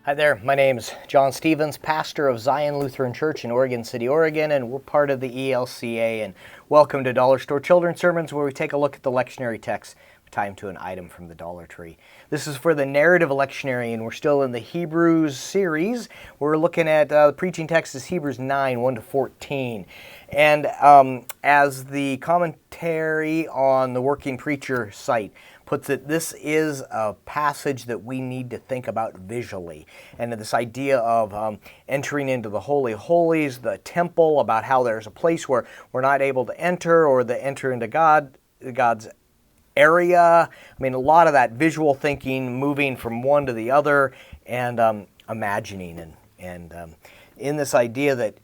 Hi there, my name's John Stevens, pastor of Zion Lutheran Church in Oregon City, Oregon, and we're part of the ELCA, and welcome to Dollar Store Children's Sermons, where we take a look at the lectionary text, tie them to an item from the Dollar Tree. This is for the narrative lectionary, and we're still in the Hebrews series. We're looking at the preaching text is Hebrews 9, 1-14. And as the commentary on the Working Preacher site puts it, this is a passage that we need to think about visually. And this idea of entering into the Holy of Holies, the temple, about how there's a place where we're not able to enter or to enter into God's area. I mean, a lot of that visual thinking, moving from one to the other, and imagining. And in this idea that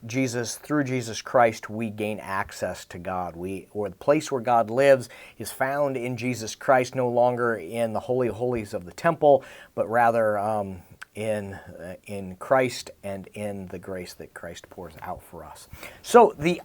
through Jesus Christ, we gain access to God. Or the place where God lives is found in Jesus Christ, no longer in the Holy of Holies of the temple, but rather in Christ and in the grace that Christ pours out for us. So the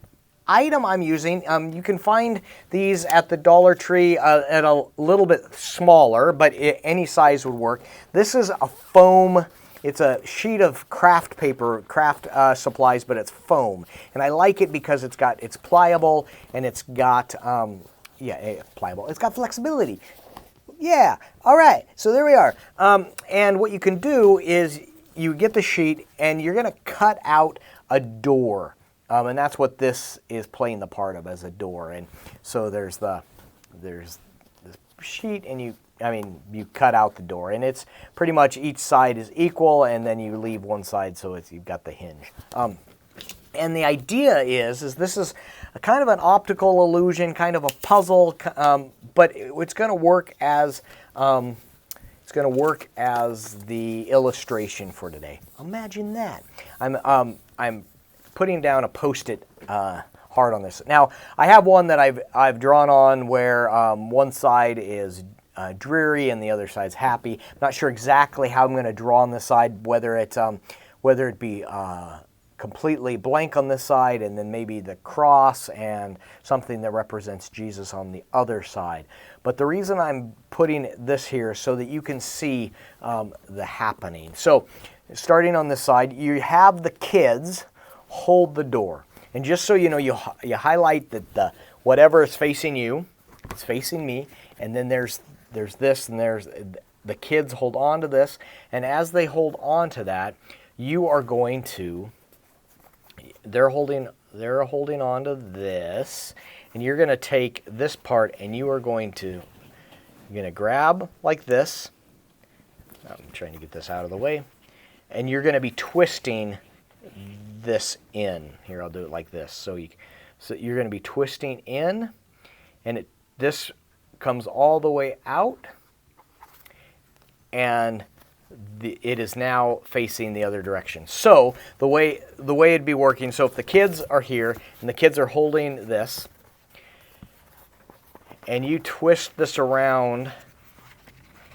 item I'm using, you can find these at the Dollar Tree at a little bit smaller, but any size would work. This is a foam. It's a sheet of craft paper, craft supplies, but it's foam. And I like it because it's pliable and it's got, pliable. It's got flexibility. Yeah, all right, so there we are. And what you can do is you get the sheet and you're gonna cut out a door. And that's what this is playing the part of, as a door. And so there's the sheet, and you cut out the door, and it's pretty much each side is equal, and then you leave one side so you've got the hinge. And the idea is this is a kind of an optical illusion, kind of a puzzle, but it's going to work as the illustration for today. Imagine that. I'm putting down a Post-it hard on this. Now, I have one that I've drawn on where one side is dreary and the other side's happy. I'm not sure exactly how I'm going to draw on this side, whether it be completely blank on this side, and then maybe the cross and something that represents Jesus on the other side. But the reason I'm putting this here is so that you can see the happening. So, starting on this side, you have the kids hold the door. And just so you know, you highlight that whatever is facing you, it's facing me, and then there's this, and there's the kids hold on to this, and as they hold on to that, you are going to, they're holding on to this, and you're going to take this part, and you're going to grab like this. I'm trying to get this out of the way, and you're going to be twisting this in. Here, I'll do it like this. So you're going to be twisting in, and this comes all the way out, and it is now facing the other direction. So the way it'd be working, so if the kids are here and the kids are holding this, and you twist this around,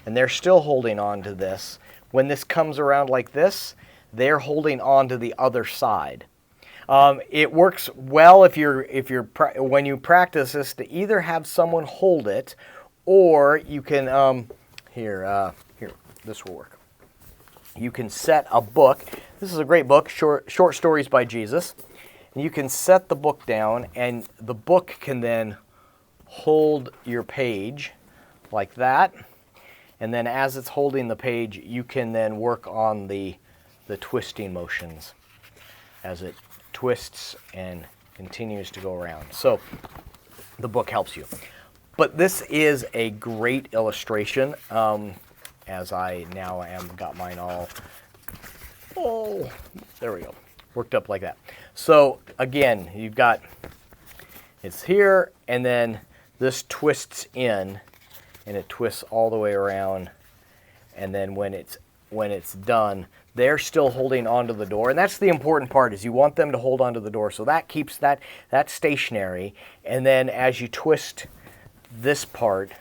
and they're still holding on to this, when this comes around like this, they're holding on to the other side. It works well when you practice this to either have someone hold it, or you can here this will work. You can set a book. This is a great book, short stories by Jesus, and you can set the book down, and the book can then hold your page like that, and then as it's holding the page, you can then work on the twisting motions as it twists and continues to go around. So the book helps you. But this is a great illustration, as I now got mine all, there we go, worked up like that. So again, you've got, it's here, and then this twists in, and it twists all the way around, and then when it's done, they're still holding onto the door, and that's the important part, is you want them to hold onto the door, so that keeps that stationary. And then as you twist this part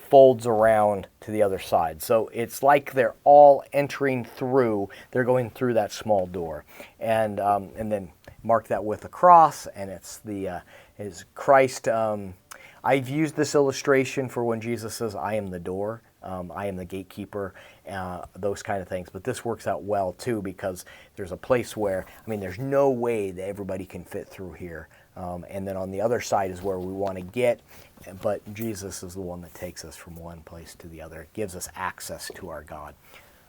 folds around to the other side. So it's like they're all entering through, they're going through that small door. And then mark that with a cross, and it's is Christ. I've used this illustration for when Jesus says, "I am the door." I am the gatekeeper, those kind of things. But this works out well too, because there's a place where, I mean, there's no way that everybody can fit through here. And then on the other side is where we want to get, but Jesus is the one that takes us from one place to the other. It gives us access to our God.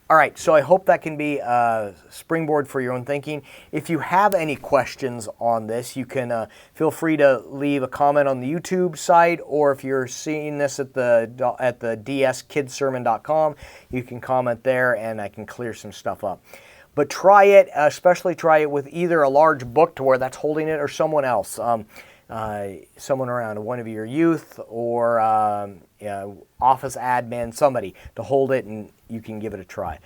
All right, so I hope that can be a springboard for your own thinking. If you have any questions on this, you can feel free to leave a comment on the YouTube site, or if you're seeing this at the dskidsermon.com, you can comment there and I can clear some stuff up. But try it, especially try it with either a large book to where that's holding it, or someone else, someone around, one of your youth, or office admin, somebody to hold it, and you can give it a try.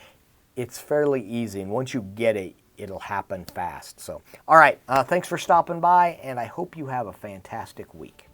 It's fairly easy, and once you get it, it'll happen fast. So, all right, thanks for stopping by, and I hope you have a fantastic week.